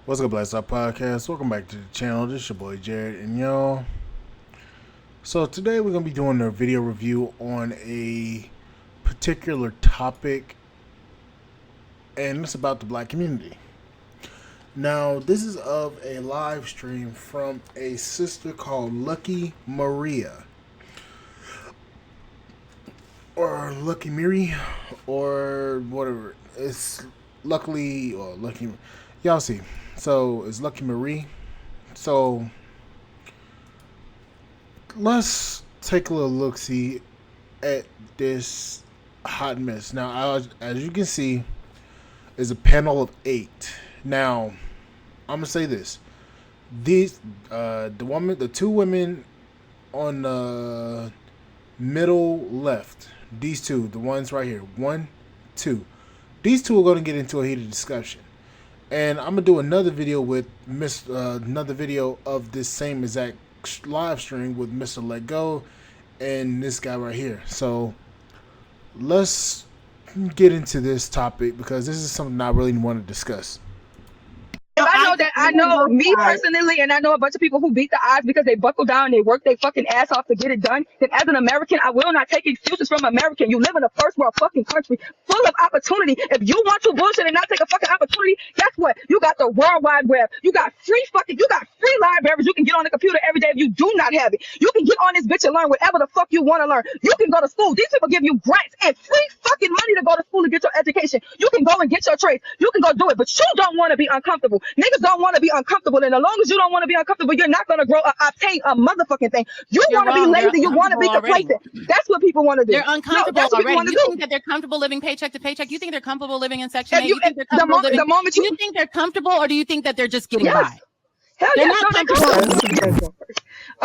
What's up, Blast Up Podcast? Welcome back to the channel. This is your boy Jared, and y'all. So today we're gonna be doing a video review on a particular topic, and it's about the black community. Now, this is of a live stream from a sister called Lucky Maria, or Lucky Miri, or whatever. It's Luckily or Lucky. Y'all see. So it's Lucky Marie. So let's take a little look see at this hot mess. Now, as you can see, is a panel of 8. Now, I'm gonna say this: the two women on the middle left, these two, the ones right here, 1, 2. These two are gonna get into a heated discussion. And I'm gonna do another video with another video of this same exact live stream with Mr. Let Go and this guy right here. So let's get into this topic because this is something I really want to discuss. I know me personally, and I know a bunch of people who beat the odds because they buckle down and they work their fucking ass off to get it done. Then as an American, I will not take excuses from American. You live in a first world fucking country full of opportunity. If you want to bullshit and not take a fucking opportunity, guess what? You got the World Wide Web. You got free libraries. You can get on the computer every day if you do not have it. You can get on this bitch and learn whatever the fuck you want to learn. You can go to school. These people give you grants and free fucking money to go to school to get your education. You can go and get your trades. You can go do it, but you don't want to be uncomfortable. Niggas don't want to be uncomfortable, and as long as you don't want to be uncomfortable, you're not going to grow obtain a motherfucking thing. You want to be lazy. You want to be complacent. That's what people want to do. They're uncomfortable already. You think that they're comfortable living paycheck to paycheck? You think they're comfortable living in Section 8? You think they're comfortable living? Do you think they're comfortable, or do you think that they're just getting by? Hell they're yes, not comfortable.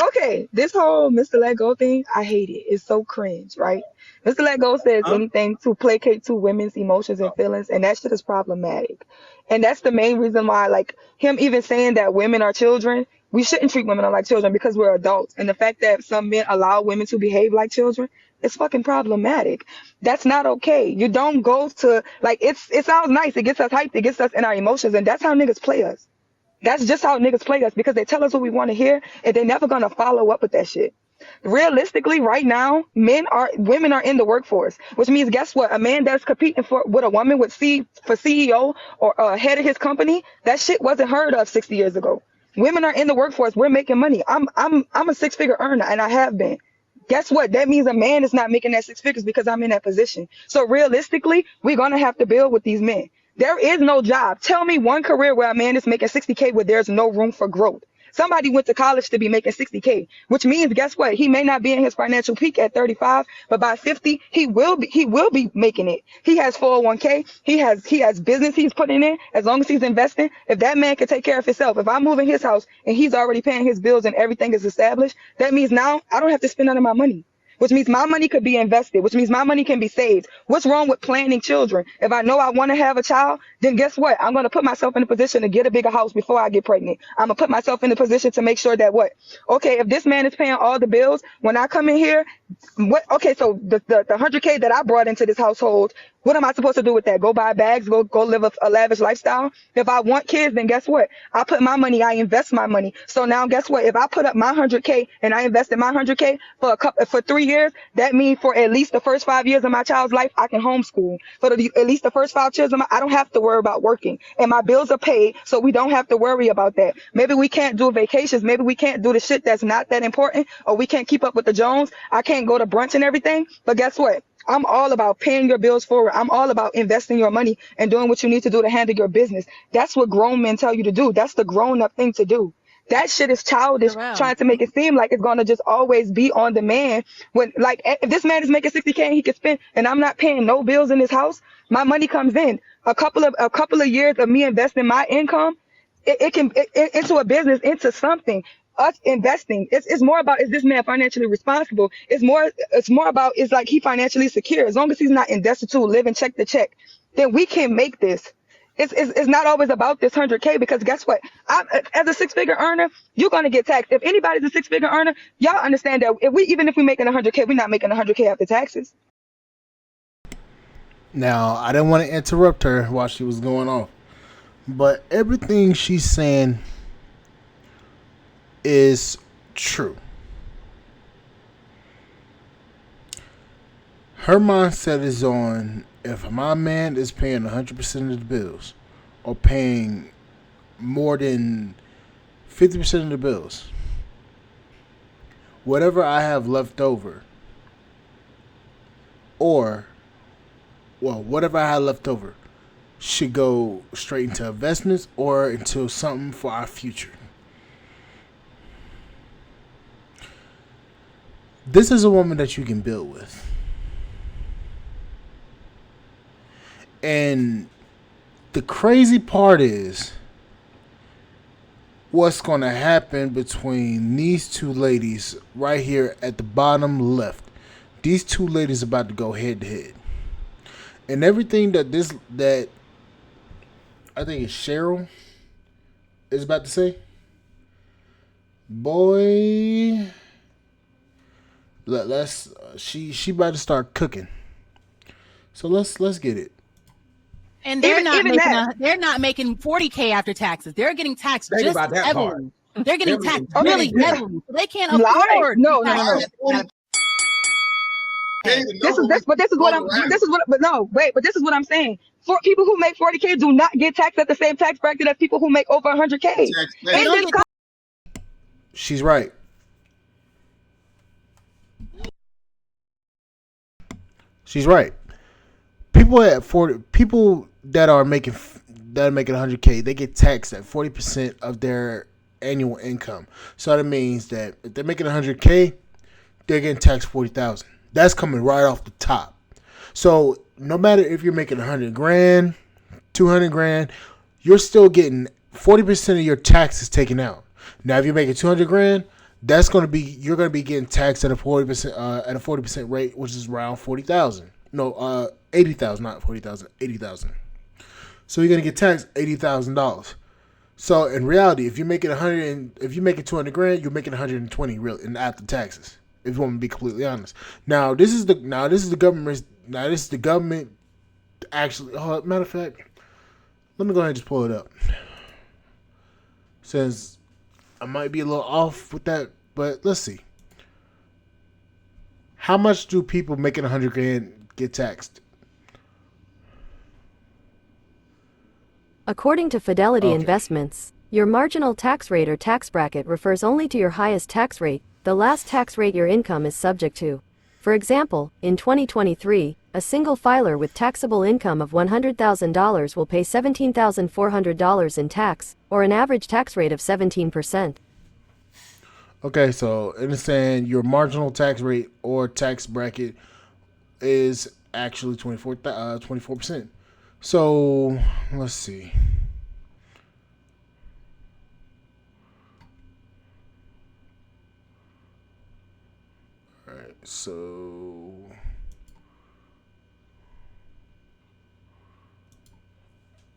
Okay, this whole Mr. Let Go thing, I hate it. It's so cringe, right? Mr. Let Go says anything to placate to women's emotions and feelings, and that shit is problematic. And that's the main reason why, like, him even saying that women are children, we shouldn't treat women like children because we're adults. And the fact that some men allow women to behave like children is fucking problematic. That's not okay. You don't go to, like, it sounds nice. It gets us hyped. It gets us in our emotions. And that's how niggas play us. That's just how niggas play us because they tell us what we want to hear and they're never going to follow up with that shit. Realistically, right now, women are in the workforce, which means guess what? A man that's competing with a woman for CEO or head of his company, that shit wasn't heard of 60 years ago. Women are in the workforce. We're making money. I'm a 6-figure earner, and I have been. Guess what? That means a man is not making that 6 figures because I'm in that position. So realistically, we're gonna have to build with these men. There is no job. Tell me one career where a man is making 60K where there's no room for growth. Somebody went to college to be making 60K, which means guess what? He may not be in his financial peak at 35, but by 50, he will be making it. He has 401k. He has business he's putting in. As long as he's investing, if that man can take care of himself, if I move in his house and he's already paying his bills and everything is established, that means now I don't have to spend none of my money. Which means my money could be invested, which means my money can be saved. What's wrong with planning children? If I know I want to have a child, then guess what? I'm going to put myself in a position to get a bigger house before I get pregnant. I'm going to put myself in a position to make sure that what? Okay, if this man is paying all the bills, when I come in here, okay, so the 100K that I brought into this household, what am I supposed to do with that? Go buy bags, go live a lavish lifestyle? If I want kids, then guess what? I put my money, I invest my money. So now guess what? If I put up my 100K and I invested my 100K for 3 years, that means for at least the first 5 years of my child's life, I can homeschool. For at least the first 5 years I don't have to worry about working. And my bills are paid, so we don't have to worry about that. Maybe we can't do vacations. Maybe we can't do the shit that's not that important, or we can't keep up with the Jones. I can't go to brunch and everything. But guess what? I'm all about paying your bills forward. I'm all about investing your money and doing what you need to do to handle your business. That's what grown men tell you to do. That's the grown-up thing to do. That shit is childish, trying to make it seem like it's going to just always be on the man. When, like, if this man is making 60K and he can spend, and I'm not paying no bills in his house, my money comes in. A couple of years of me investing my income, it can into a business, into something. Us investing, it's more about, is this man financially responsible? It's more about, is like he financially secure? As long as he's not in destitute, living check to check, then we can make this. It's not always about this 100K, because guess what? As a 6-figure earner, you're gonna get taxed. If anybody's a 6-figure earner, y'all understand that even if we're making 100K, we're not making 100K after taxes. Now, I didn't want to interrupt her while she was going off, but everything she's saying is true. Her mindset is on if my man is paying 100% of the bills or paying more than 50% of the bills, whatever I have left over, or, well, whatever I have left over should go straight into investments or into something for our future. This is a woman that you can build with. And the crazy part is what's going to happen between these two ladies right here at the bottom left. These two ladies about to go head to head. And everything that I think it's Cheryl is about to say, boy, let's she about to start cooking. So let's get it. And they're not making 40K after taxes. They're getting taxed just heavily. They're getting taxed really heavily. So they can't afford. No. This is what I'm saying. For people who make 40K do not get taxed at the same tax bracket as people who make over 100K. She's right. She's right. People that are making 100K, they get taxed at 40% of their annual income. So that means that if they're making 100K, they're getting taxed 40,000. That's coming right off the top. So no matter if you're making 100 grand, 200 grand, you're still getting 40% of your taxes taken out. Now, if you're making 200 grand, you're going to be getting taxed at a 40% rate, which is around 40,000. No, 80,000, not 40,000, 80,000. So you're going to get taxed $80,000. So in reality, if you're making 200 grand, you're making 120 really in after taxes. If you want to be completely honest. Now this is the government actually. Oh, matter of fact, let me go ahead and just pull it up. Since I might be a little off with that, but let's see. How much do people making 100 grand get taxed? According to Fidelity Investments, your marginal tax rate or tax bracket refers only to your highest tax rate, the last tax rate your income is subject to. For example, in 2023, a single filer with taxable income of $100,000 will pay $17,400 in tax, or an average tax rate of 17%. Okay, so understand your marginal tax rate or tax bracket is actually 24%. So let's see. All right, so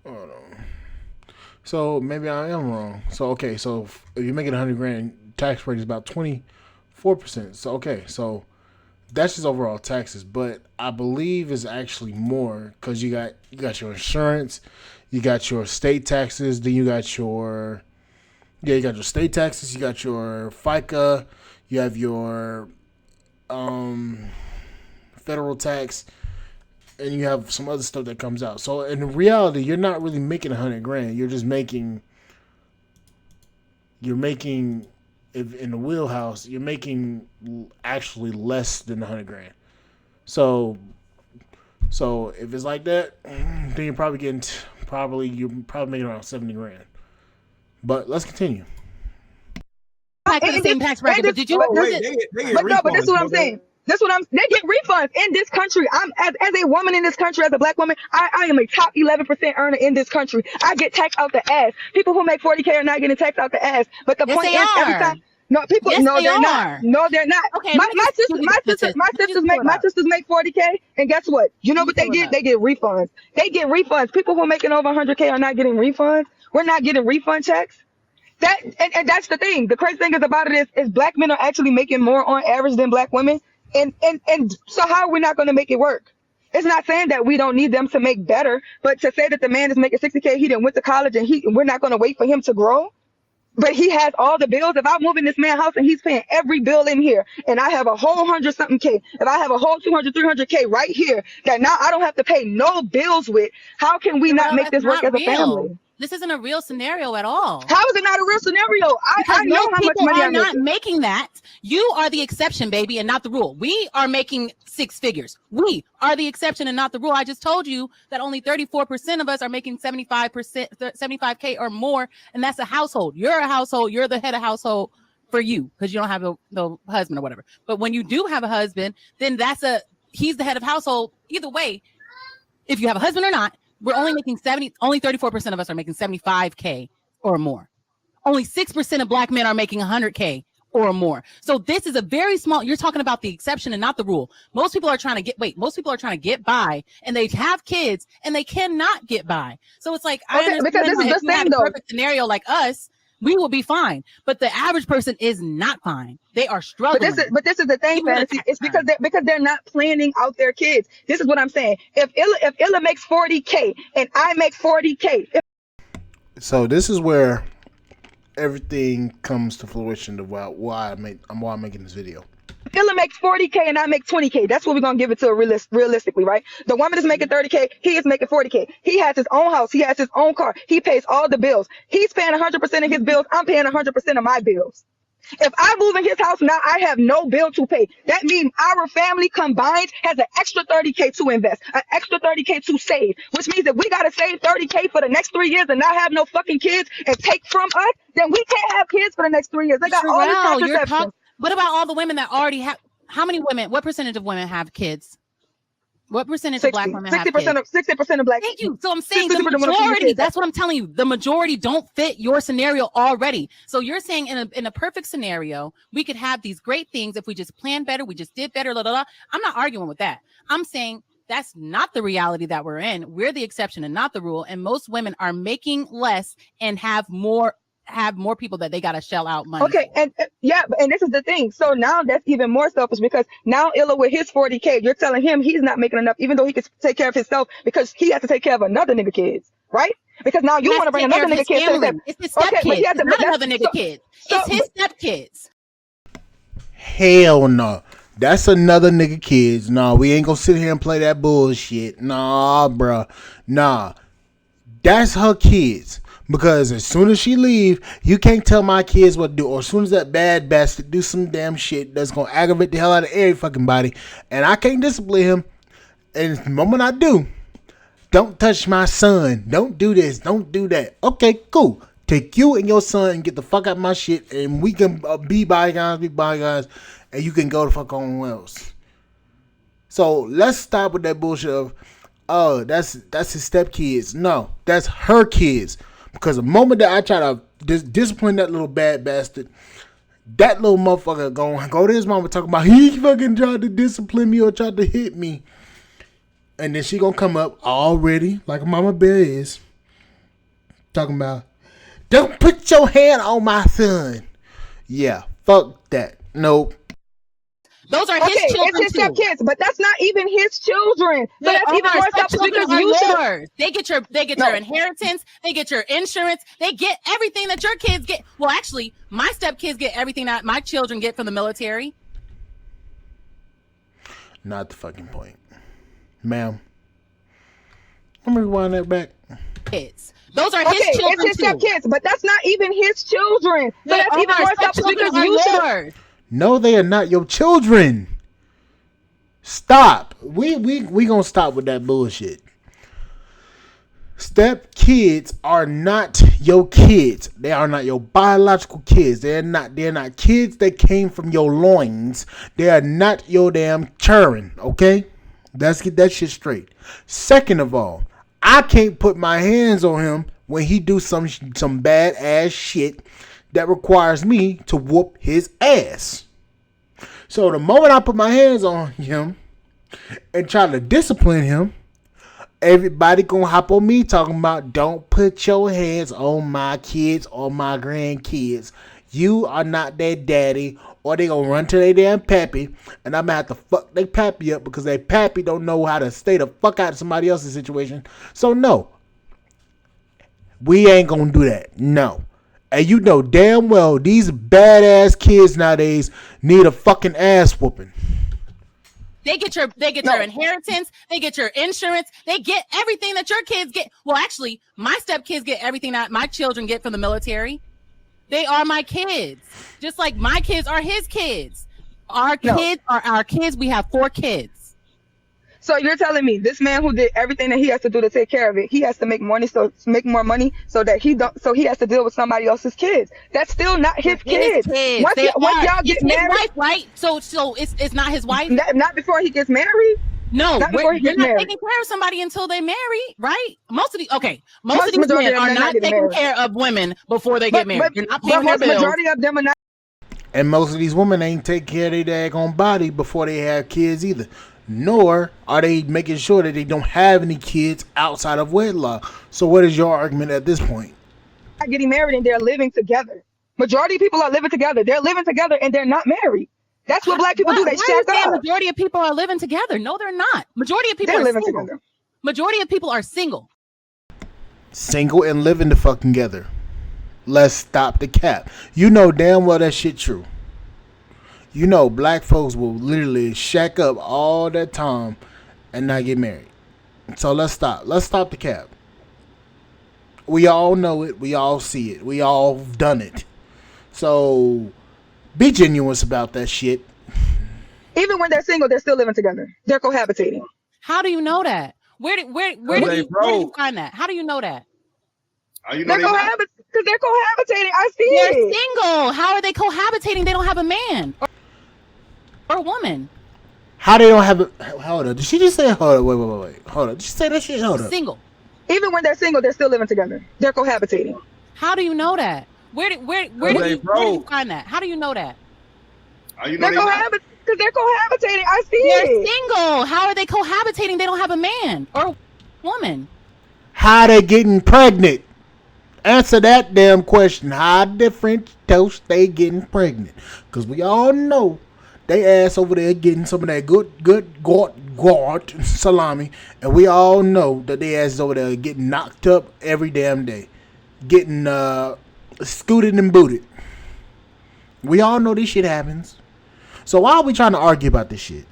hold on. So maybe I am wrong. So okay, so if you're making 100 grand, tax rate is about 24%. So okay, so that's just overall taxes, but I believe it's actually more because you got your insurance, you got your state taxes, then you got your state taxes, you got your FICA, you have your federal tax, and you have some other stuff that comes out. So in reality, you're not really making 100 grand. You're just making if in the wheelhouse, you're making actually less than 100 grand. So if it's like that, then you're probably making around 70 grand. But let's continue. The same tax bracket, but did you? But this is what I'm saying. They get refunds in this country. I'm as a woman in this country, as a black woman, I am a top 11% earner in this country. I get taxed out the ass. People who make 40K are not getting taxed out the ass. But the point is, every time. No, people. Yes, no, they're not. No, they're not. Okay, my sisters make 40K, and guess what? You know what they get? They get refunds. They get refunds. People who are making over 100K are not getting refunds. We're not getting refund checks. And that's the thing. The crazy thing is about it is black men are actually making more on average than black women. And so how are we not going to make it work? It's not saying that we don't need them to make better, but to say that the man is making 60K, he didn't went to college and we're not going to wait for him to grow. But he has all the bills. If I move in this man's house and he's paying every bill in here, and I have a whole 100-something K, if I have a whole 200, 300K right here that now I don't have to pay no bills with, how can we not make this work as a family? This isn't a real scenario at all. How is it not a real scenario? I know how much money I'm making. Not making that. You are the exception, baby, and not the rule. We are making 6 figures. We are the exception and not the rule. I just told you that only 34% of us are making 75K or more, and that's a household. You're a household. You're the head of household for you because you don't have no husband or whatever. But when you do have a husband, then he's the head of household. Either way, if you have a husband or not, we're only making only 34% of us are making 75K or more. Only 6% of black men are making 100K or more. So this is a very small, you're talking about the exception and not the rule. Most people are trying to get by, and they have kids and they cannot get by. So it's like, I understand because this is the thing though. Perfect scenario like us, we will be fine, but the average person is not fine. They are struggling. But this is the thing, Fantasy. It's because they're not planning out their kids. This is what I'm saying. If Illa makes 40K and I make 40K. So this is where everything comes to fruition about why I'm making this video. Illa makes 40K and I make 20K. That's what we're gonna give it to realistically, right? The woman is making 30K, he is making 40K. He has his own house, he has his own car, he pays all the bills. He's paying 100% of his bills, I'm paying 100% of my bills. If I move in his house now, I have no bill to pay. That means our family combined has an extra 30K to invest, an extra 30K to save, which means if we gotta save 30K for the next 3 years and not have no fucking kids and take from us, then we can't have kids for the next 3 years. They got all this contraception. What about all the women that already have? How many women? What percentage of women have kids? What percentage of black women have kids? 60% of black. Thank you. So I'm saying the majority. That's what I'm telling you. The majority don't fit your scenario already. So you're saying in a perfect scenario, we could have these great things if we just planned better, we just did better. Blah, blah, blah. I'm not arguing with that. I'm saying that's not the reality that we're in. We're the exception and not the rule. And most women are making less and have more people that they got to shell out money. Okay, and this is the thing. So now that's even more selfish because now Illa with his 40K, you're telling him he's not making enough, even though he could take care of himself because he has to take care of another nigga kids, right? Because now you want to bring another nigga kids. It's his step kids. It's not another nigga kids. It's his step kids. Hell no. That's another nigga kids. Nah, we ain't gonna sit here and play that bullshit. Nah, bruh. Nah. That's her kids. Because as soon as she leave, you can't tell my kids what to do. Or as soon as that bad bastard do some damn shit that's going to aggravate the hell out of every fucking body, and I can't discipline him, and the moment I do, don't touch my son. Don't do this. Don't do that. Okay, cool. Take you and your son and get the fuck out of my shit, and we can be bygones, and you can go the fuck on else. So let's stop with that bullshit of, oh, that's his stepkids. No, that's her kids. Because the moment that I try to discipline that little bad bastard, that little motherfucker gonna go to his mama talking about he fucking tried to discipline me or tried to hit me. And then she gonna come up already, like a mama bear is, talking about, don't put your hand on my son. Yeah, fuck that. Nope. Those are his children. It's his stepkids, but that's not even his children. So that's even more selfish because you should. They get your inheritance. They get your insurance. They get everything that your kids get. Well, actually, my stepkids get everything that my children get from the military. Not the fucking point, ma'am. Let me rewind that back. Kids. Those are his children. It's his stepkids, but that's not even his children. So that's even more selfish because you should. No, they are not your children. Stop. We gonna stop with that bullshit. Step kids are not your kids. They are not your biological kids. They're not kids that came from your loins. They are not your damn children. Okay? Let's get that shit straight. Second of all, I can't put my hands on him when he do some bad ass shit that requires me to whoop his ass. So the moment I put my hands on him and try to discipline him, everybody gonna hop on me talking about don't put your hands on my kids or my grandkids. You are not their daddy or they gonna run to their damn pappy, and I'm gonna have to fuck their pappy up because their pappy don't know how to stay the fuck out of somebody else's situation. So no, we ain't gonna do that. No. And you know damn well these badass kids nowadays need a fucking ass whooping. They get your inheritance, they get your insurance, they get everything that your kids get. Well, actually, my stepkids get everything that my children get from the military. They are my kids. Just like my kids are his kids. Our kids are our kids. We have 4 kids. So you're telling me this man who did everything that he has to do to take care of it, he has to make money, so make more money, so that he has to deal with somebody else's kids. That's still not his kids. Once y'all get married, wife, right? So it's not his wife. Not before he gets married. No, you're not taking care of somebody until they marry, right? Most of these men are not taking care of women before they get married. You're not paying their bills. Majority of them are not. And most of these women ain't taking care of their daggone body before they have kids either. Nor are they making sure that they don't have any kids outside of wedlock. So what is your argument at this point? Not getting married and they're living together. Majority of people are living together. They're living together and they're not married. That's what black people do. They shack up. Majority of people are living together. No, they're not. Majority of people are living together. Majority of people are single. Single and living the fucking together. Let's stop the cap. You know damn well that shit true. You know black folks will literally shack up all that time and not get married. So let's stop. Let's stop the cap. We all know it. We all see it. We all done it. So be genuine about that shit. Even when they're single, they're still living together. They're cohabitating. How do you know that? Where do you find that? How do you know that? They're cohabitating because they're cohabitating. I see they're it. Single. How are they cohabitating? They don't have a man or a woman. How they don't have a... Hold up. Did she just say... Hold up. Wait. Hold up. Did she say that shit? Hold up. Single. Even when they're single, they're still living together. They're cohabitating. How do you know that? Where do you find that? How do you know that? They're cohabitating because they're cohabitating. I see they're it. Single. How are they cohabitating? They don't have a man or a woman. How they getting pregnant? Answer that damn question. How different toast they getting pregnant? Because we all know they ass over there getting some of that good gort salami, and we all know that they ass over there getting knocked up every damn day, getting scooted and booted. We all know this shit happens. So why are we trying to argue about this shit?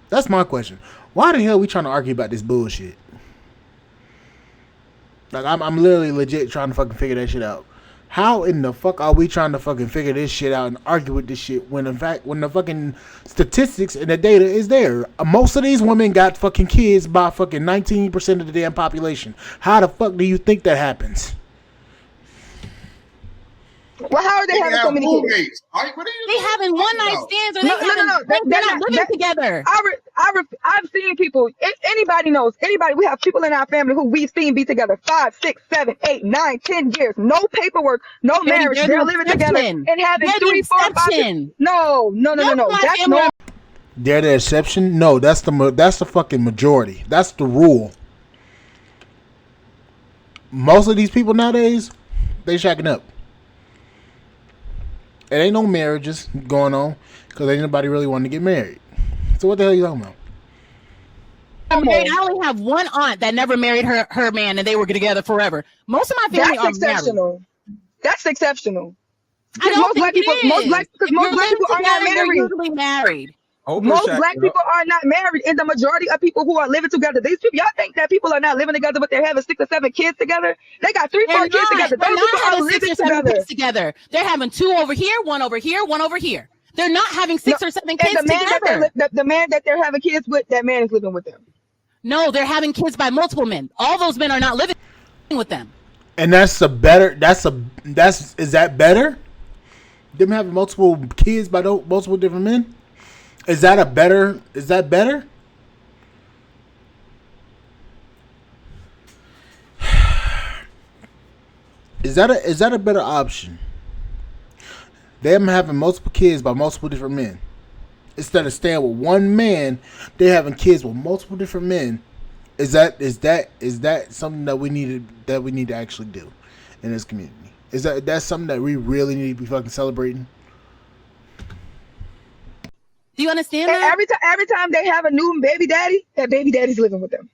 That's my question. Why the hell are we trying to argue about this bullshit? Like I'm literally legit trying to fucking figure that shit out. How in the fuck are we trying to fucking figure this shit out and argue with this shit when in fact when the fucking statistics and the data is there? Most of these women got fucking kids by fucking 19% of the damn population. How the fuck do you think that happens? Well, how are they having so many kids? They having one night stands, or they're not living together. I've seen people. Anybody knows? Anybody? We have people in our family who we've seen be together 5, 6, 7, 8, 9, 10 years. No paperwork, no marriage. They're living together and having 3, 4, 5. No. That's no. They're the exception. No, that's the fucking majority. That's the rule. Most of these people nowadays, they shacking up. It ain't no marriages going on because ain't nobody really wanting to get married. So what the hell are you talking about? I only have one aunt that never married her man, and they were together forever. Most of my family are exceptional. Married. That's exceptional. I don't most think black people, most black people are not married. Usually married. Most black people are not married, and the majority of people who are living together, these people, y'all think that people are not living together, but they're having 6 or 7 kids together? They got 3, 4 kids together. Those people are living together. They're having 2 over here, 1 over here, 1 over here. They're not having 6 or 7 kids together. The man that they're having kids with, that man is living with them. No, they're having kids by multiple men. All those men are not living with them. And is that better? Them having multiple kids by multiple different men? Is that better? Is that a better option? Them having multiple kids by multiple different men. Instead of staying with one man, they're having kids with multiple different men. Is that something that we need to actually do in this community? That's something that we really need to be fucking celebrating? Do you understand And that? every time they have a new baby daddy, that baby daddy's living with them.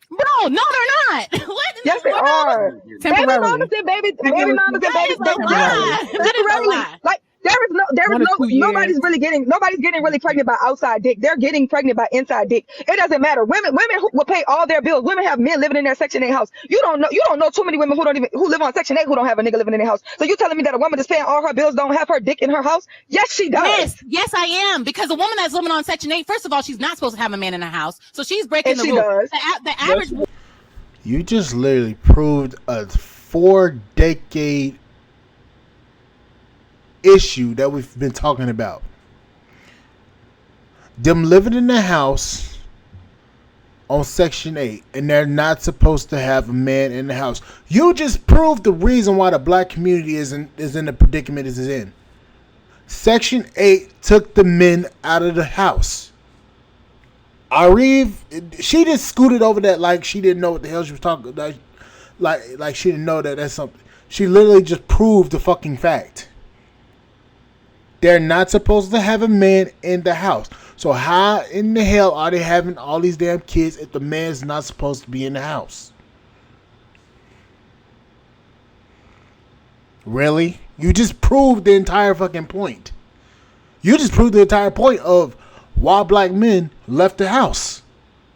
Bro, no, they're not. What in Yes, the they world? are. Baby mamas Temporarily. and baby Temporarily. mamas and That baby is a Temporarily. lie. That is a temporarily. lie. Like there is 1 or 2 years. nobody's getting really pregnant by outside dick. They're getting pregnant by inside dick. It doesn't matter. Women who will pay all their bills. Women have men living in their Section 8 house. You don't know too many women who live on Section 8 who don't have a nigga living in their house. So you telling me that a woman that's paying all her bills don't have her dick in her house? Yes, she does. Yes, I am. Because a woman that's living on Section 8, first of all, she's not supposed to have a man in her house. So she's breaking And the she rule. does. The average You just literally proved a 4-decade issue that we've been talking about. Them living in the house on Section 8 and they're not supposed to have a man in the house. You just proved the reason why the black community is in the predicament it is in. Section 8 took the men out of the house. Areve, she just scooted over that like she didn't know what the hell she was talking about. Like she didn't know that that's something. She literally just proved the fucking fact. They're not supposed to have a man in the house. So how in the hell are they having all these damn kids if the man's not supposed to be in the house? Really? You just proved the entire fucking point. You just proved the entire point of why black men left the house.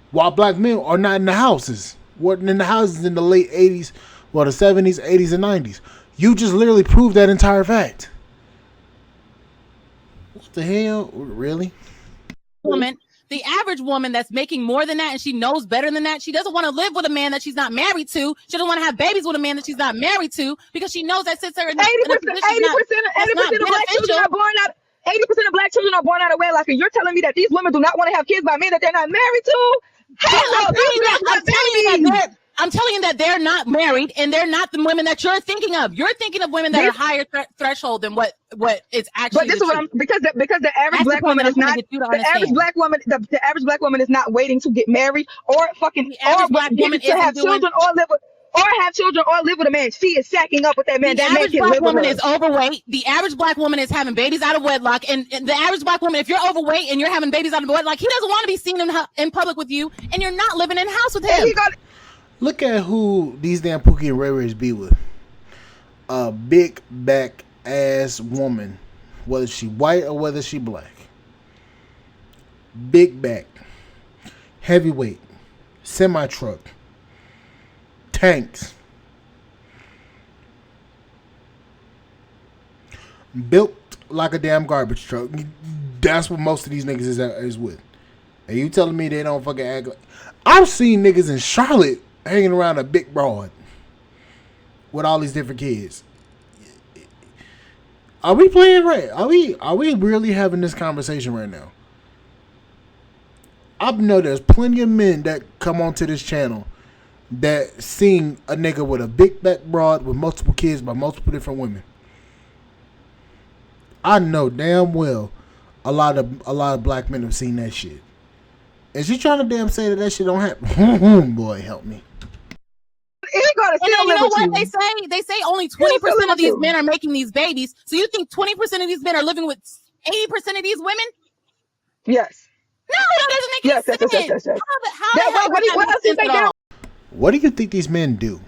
Why black men are not in the houses. Wasn't in the houses in the late 80s, well, the 70s, 80s, and 90s. You just literally proved that entire fact. What the hell? Really? woman, the average woman that's making more than that and she knows better than that, she doesn't want to live with a man that she's not married to. She doesn't want to have babies with a man that she's not married to because she knows that sits her in a 80% position 80% of black children are born out. 80% of black children are born out of wedlock, and you're telling me that these women do not want to have kids by men that they're not married to? Hell no, these girls want babies. I'm telling you that they're not married and they're not the women that you're thinking of. You're thinking of women that are higher threshold than what is actually. But this is what I'm because the average black woman is not the average black woman. The average black woman is not waiting to get married or fucking or black woman to have children or live with. Or have children or live with a man. She is sacking up with that man. The that man average can black live woman with her. is overweight. The average black woman is having babies out of wedlock. And the average black woman, if you're overweight and you're having babies out of wedlock, he doesn't want to be seen in public with you, and you're not living in the house with him. Look at who these damn Pookie and Ray Rays be with. A big back ass woman, whether she white or whether she black. Big back, heavyweight, semi truck, tanks, built like a damn garbage truck. That's what most of these niggas is with. And you telling me they don't fucking act like... I've seen niggas in Charlotte hanging around a big broad with all these different kids. Are we playing right? Are we really having this conversation right now? I know there's plenty of men that come onto this channel that seen a nigga with a big back broad with multiple kids by multiple different women. I know damn well a lot of black men have seen that shit. Is she trying to damn say that shit don't happen? Boy, help me. You know what they say? They say only 20% of these men are making these babies. So you think 20% of these men are living with 80% of these women? Yes. No, that doesn't make any sense. Yes. What else is they What do you think these men do?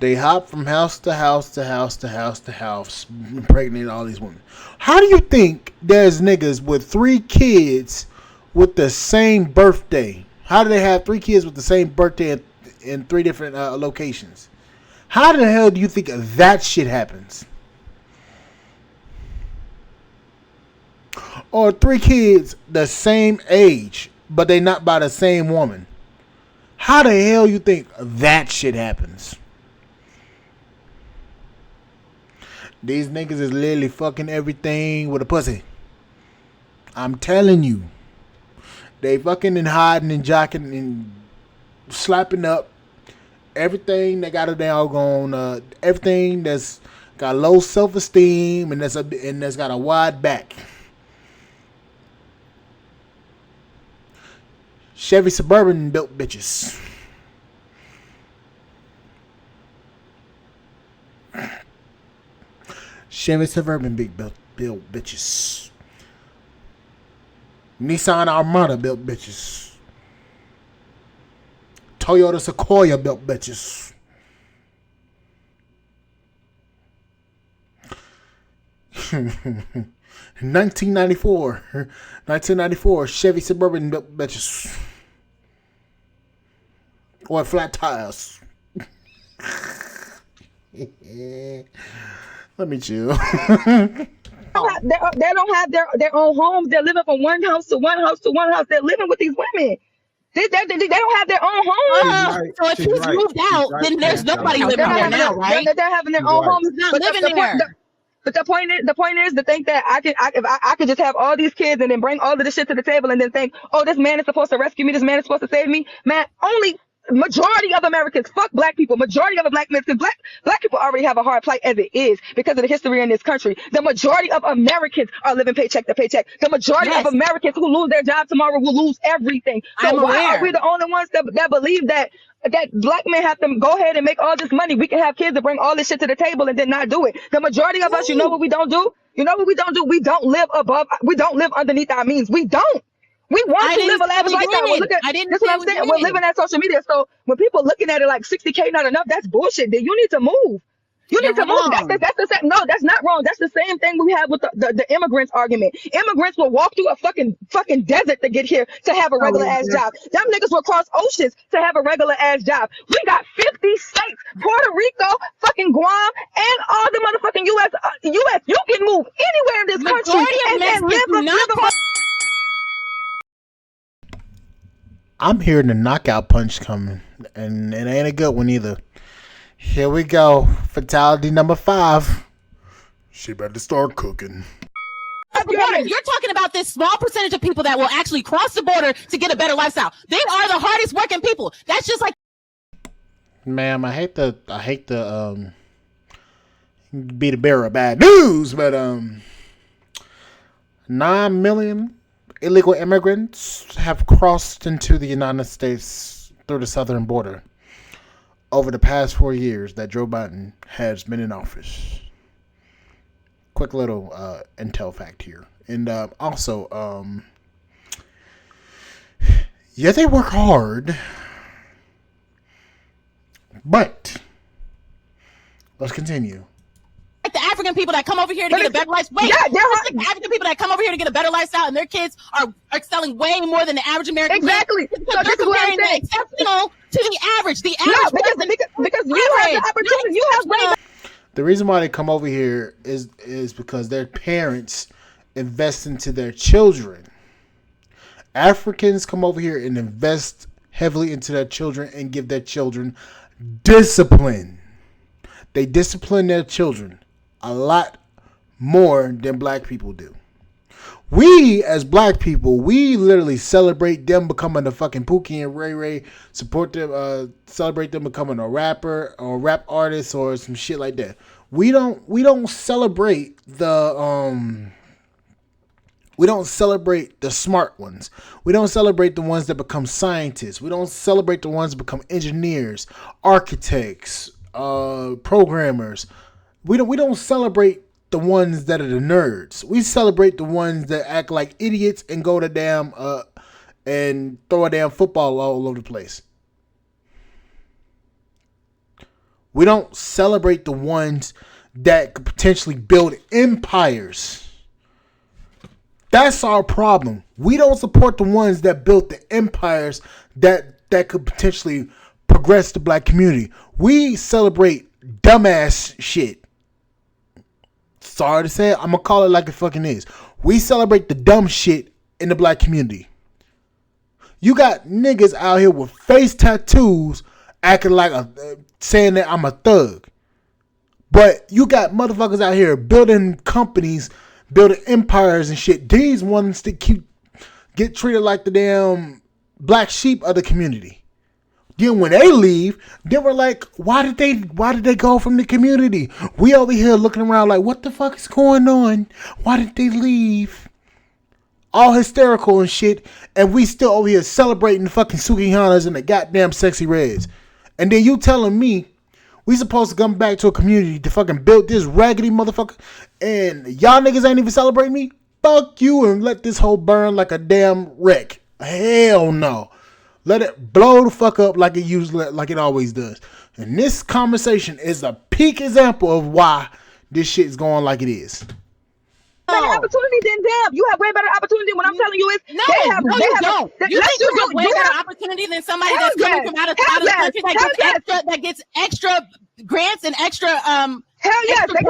They hop from house to house to house to house to house, impregnate all these women. How do you think there's niggas with 3 kids with the same birthday? How do they have 3 kids with the same birthday in 3 different locations? How the hell do you think that shit happens? Or 3 kids the same age, but they not by the same woman. How the hell you think that shit happens? These niggas is literally fucking everything with a pussy. I'm telling you. They fucking and hiding and jocking and slapping up everything that got a doggone everything that's got low self-esteem and that's got a wide back. Chevy Suburban built bitches. Chevy Suburban big built built bitches. Nissan Armada built bitches. Toyota Sequoia built bitches. In 1994, Chevy Suburban built bitches. Or flat tires. Let me chill. They don't have their own homes. They're living from one house to one house to one house. They're living with these women. They don't have their own homes. So if he's moved out, then there's nobody living there now, right? They're having their own homes. He's not living there. But the point is to think that if I could just have all these kids and then bring all of this shit to the table and then think, oh, this man is supposed to rescue me, this man is supposed to save me. Man, only majority of Americans, fuck black people, majority of black men, because black people already have a hard plight as it is because of the history in this country. The majority of Americans are living paycheck to paycheck. The majority of Americans who lose their job tomorrow will lose everything. So why are we the only ones that believe that black men have to go ahead and make all this money? We can have kids to bring all this shit to the table and then not do it. The majority of us, you know what we don't do? You know what we don't do? We don't live underneath our means. We don't. We want to live a lavish lifestyle. Well, look at, that's what I'm saying. We're living at social media. So when people looking at it like 60K not enough, that's bullshit. Then you need to move. You need to move. That's the same. No, that's not wrong. That's the same thing we have with the immigrants argument. Immigrants will walk through a fucking desert to get here to have a regular ass job. Them niggas will cross oceans to have a regular ass job. We got 50 states, Puerto Rico, fucking Guam, and all the motherfucking US. You can move anywhere in this country and live. I'm hearing the knockout punch coming, and it ain't a good one either. Here we go. Fatality number 5. She better start cooking. You're talking about this small percentage of people that will actually cross the border to get a better lifestyle. They are the hardest working people. That's just like, ma'am, I hate to be the bearer of bad news, but 9 million illegal immigrants have crossed into the United States through the southern border over the past 4 years that Joe Biden has been in office. Quick little intel fact here. And also, yeah, they work hard, but let's continue. like the African people that come over here to get a better lifestyle. Wait, the African people that come over here to get a better lifestyle, and their kids are excelling way more than the average American. Exactly. So they're comparing the exceptional to the average. The average, because you have the opportunity. You have way. The reason why they come over here is because their parents invest into their children. Africans come over here and invest heavily into their children and give their children discipline. They discipline their children a lot more than black people do. We, as black people, we literally celebrate them becoming a fucking Pookie and Ray Ray, support them, celebrate them becoming a rapper or rap artist or some shit like that. We don't celebrate the smart ones. We don't celebrate the ones that become scientists. We don't celebrate the ones that become engineers, architects, programmers. We don't celebrate the ones that are the nerds. We celebrate the ones that act like idiots and go to damn and throw a damn football all over the place. We don't celebrate the ones that could potentially build empires. That's our problem. We don't support the ones that built the empires that could potentially progress the black community. We celebrate dumbass shit. Sorry to say it, I'm gonna call it like it fucking is. We celebrate the dumb shit in the black community. You got niggas out here with face tattoos acting like saying that I'm a thug. But you got motherfuckers out here building companies, building empires and shit. These ones that get treated like the damn black sheep of the community. Then when they leave, then we're like, why did they go from the community? We over here looking around like, what the fuck is going on? Why did they leave? All hysterical and shit, and we still over here celebrating the fucking Sukihanas and the goddamn Sexy Reds. And then you telling me We supposed to come back to a community to fucking build this raggedy motherfucker, and y'all niggas ain't even celebrating me? Fuck you and let this whole burn like a damn wreck. Hell no. Let it blow the fuck up like it always does. And this conversation is a peak example of why this shit is going like it is. Better opportunity than them. You have way better opportunity. What I'm telling you is you don't. You think you have way better opportunity than somebody that's coming from out of the country that gets extra grants and extra Hell yes, they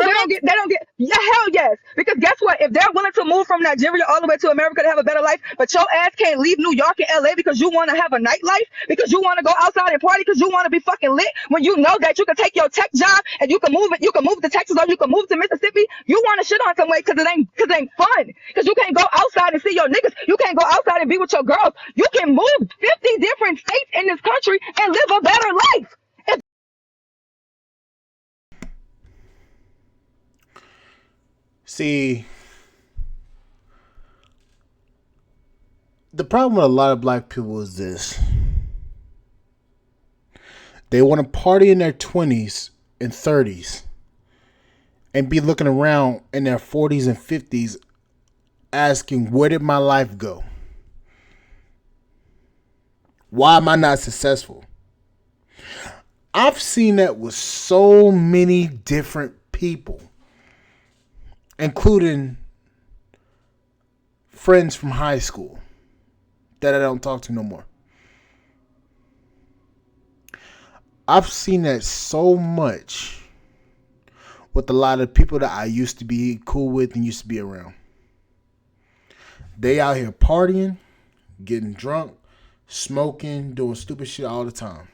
don't get. Yeah, hell yes. Because guess what? If they're willing to move from Nigeria all the way to America to have a better life, but your ass can't leave New York and LA because you want to have a nightlife, because you want to go outside and party, because you want to be fucking lit, when you know that you can take your tech job and you can move to Texas or you can move to Mississippi, you want to shit on some way because it ain't fun. Because you can't go outside and see your niggas. You can't go outside and be with your girls. You can move 50 different states in this country and live a better life. See, the problem with a lot of black people is this. They want to party in their 20s and 30s and be looking around in their 40s and 50s asking, where did my life go? Why am I not successful? I've seen that with so many different people, including friends from high school that I don't talk to no more. I've seen that so much with a lot of people that I used to be cool with and used to be around. They out here partying, getting drunk, smoking, doing stupid shit all the time.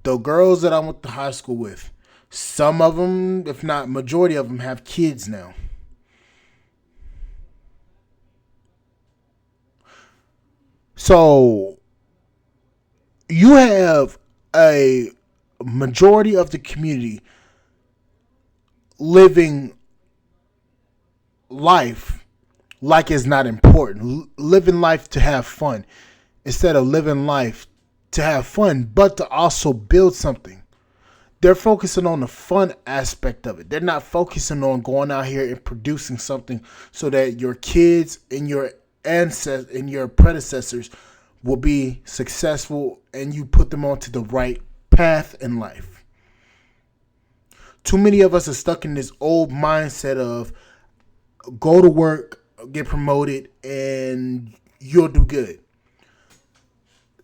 The girls that I went to high school with, some of them, if not majority of them, have kids now. So you have a majority of the community living life like it's not important, living life to have fun instead of living life to have fun, but to also build something. They're focusing on the fun aspect of it. They're not focusing on going out here and producing something so that your kids and your ancestors and your predecessors will be successful and you put them onto the right path in life. Too many of us are stuck in this old mindset of go to work, get promoted, and you'll do good.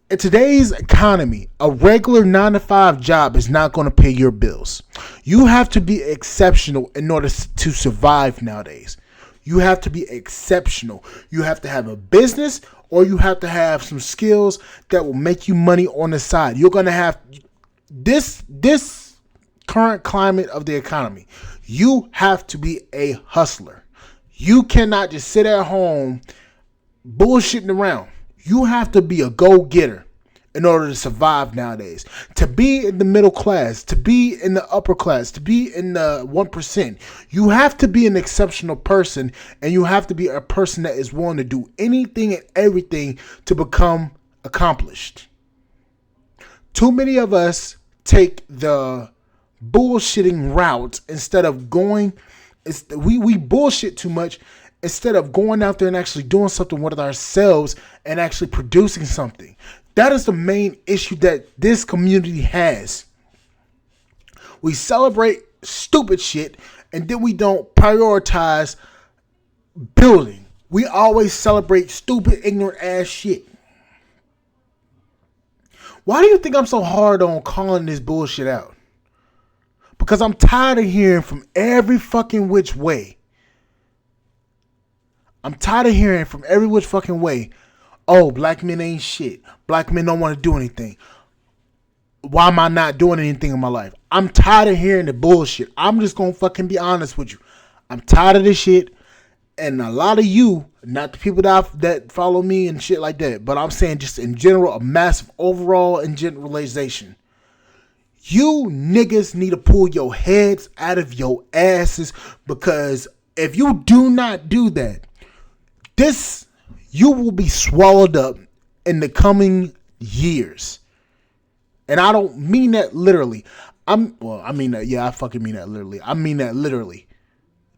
In today's economy, a regular 9-to-5 job is not going to pay your bills. You have to be exceptional in order to survive nowadays. You have to be exceptional. You have to have a business or you have to have some skills that will make you money on the side. You're going to have this current climate of the economy. You have to be a hustler. You cannot just sit at home bullshitting around. You have to be a go-getter in order to survive nowadays. To be in the middle class, to be in the upper class, to be in the 1%, you have to be an exceptional person, and you have to be a person that is willing to do anything and everything to become accomplished. Too many of us take the bullshitting route instead of going. We bullshit too much instead of going out there and actually doing something with ourselves and actually producing something. That is the main issue that this community has. We celebrate stupid shit and then we don't prioritize building. We always celebrate stupid, ignorant ass shit. Why do you think I'm so hard on calling this bullshit out? Because I'm tired of hearing from every fucking which way. I'm tired of hearing from every which fucking way. Oh, black men ain't shit. Black men don't want to do anything. Why am I not doing anything in my life? I'm tired of hearing the bullshit. I'm just going to fucking be honest with you. I'm tired of this shit. And a lot of you, not the people that follow me and shit like that, but I'm saying just in general, a massive overall and generalization. You niggas need to pull your heads out of your asses, because if you do not do that, you will be swallowed up in the coming years. And I don't mean that literally. I mean that, yeah, I fucking mean that literally. I mean that literally.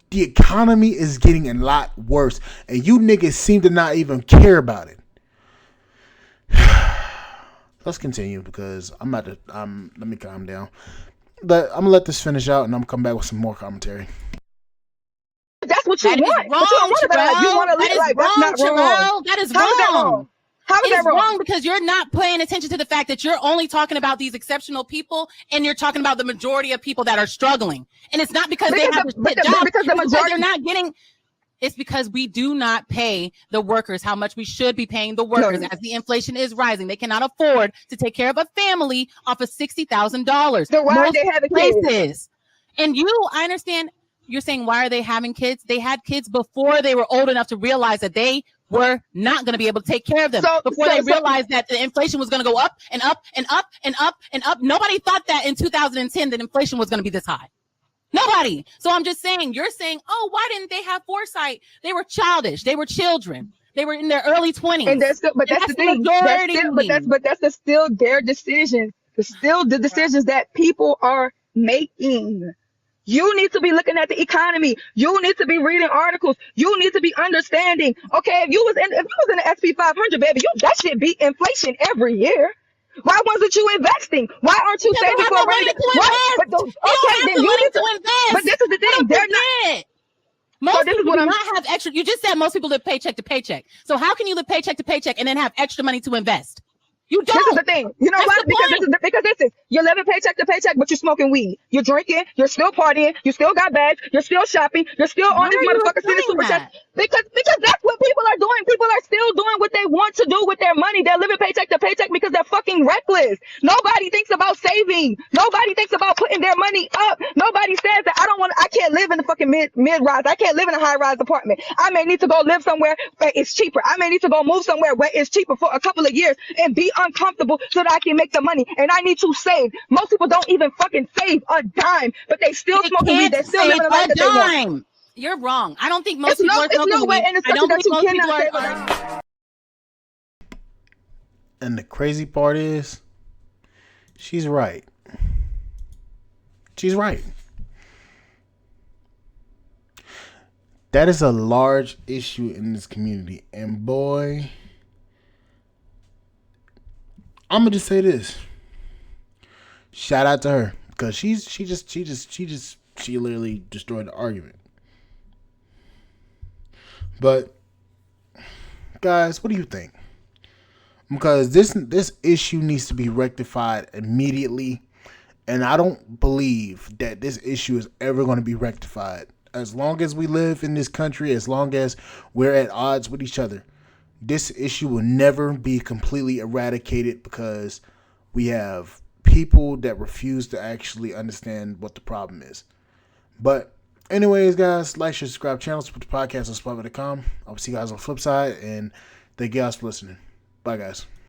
The economy is getting a lot worse, and you niggas seem to not even care about it. Let's continue because I'm about to. Let me calm down. But I'm gonna let this finish out, and I'm gonna come back with some more commentary. That's what you That is want, wrong, but you don't want to be like, you want to That live is like that's wrong, not wrong. Terrell. That is How is that wrong. wrong? How is It's that wrong because you're not paying attention to the fact that you're only talking about these exceptional people and you're talking about the majority of people that are struggling. And it's not because they have to quit jobs. Because the It's because majority they're not getting. It's because we do not pay the workers how much we should be paying the workers as the inflation is rising. They cannot afford to take care of a family off of $60,000. So why are they having kids? And I understand you're saying, why are they having kids? They had kids before they were old enough to realize that they were not going to be able to take care of them. Before they realized that the inflation was going to go up and up and up and up and up. Nobody thought that in 2010 that inflation was going to be this high. Nobody. So I'm just saying, you're saying, oh, why didn't they have foresight? They were childish. They were children. They were in their early 20s. And that's still, that's the thing. That's still their decisions. It's still the decisions that people are making. You need to be looking at the economy. You need to be reading articles. You need to be understanding. Okay, if you was in the SP 500, baby, that shit beat inflation every year. Why wasn't you investing? Why aren't you saving for a rainy day? Okay, then you need to invest. But this is the thing. They're not. Most people do not have extra. You just said most people live paycheck to paycheck. So how can you live paycheck to paycheck and then have extra money to invest? You don't. This is the thing. You know what? Because this is you're living paycheck to paycheck, but you're smoking weed. You're drinking. You're still partying. You still got bags. You're still shopping. You're still on this motherfucker city super chat. Because that's what people are doing. People are still doing what they want to do with their money. They're living paycheck to paycheck because they're fucking reckless. Nobody thinks about saving. Nobody thinks about putting their money up. Nobody says that I can't live in the fucking mid rise. I can't live in a high rise apartment. I may need to go live somewhere where it's cheaper. I may need to go move somewhere where it's cheaper for a couple of years and be uncomfortable so that I can make the money. And I need to save. Most people don't even fucking save a dime, but they still smoking weed. They still living a life that they want. You're wrong. I don't think most people are smoking weed. I don't think most people are. And the crazy part is, she's right. She's right. That is a large issue in this community. And boy, I'm gonna just say this. Shout out to her. Because she literally destroyed the argument. But guys, what do you think? Because this issue needs to be rectified immediately. And I don't believe that this issue is ever going to be rectified. As long as we live in this country, as long as we're at odds with each other, this issue will never be completely eradicated because we have people that refuse to actually understand what the problem is. But anyways, guys, like, share, subscribe channel, support the podcast on Spotify.com. I'll see you guys on the flip side, and thank you guys for listening. Bye, guys.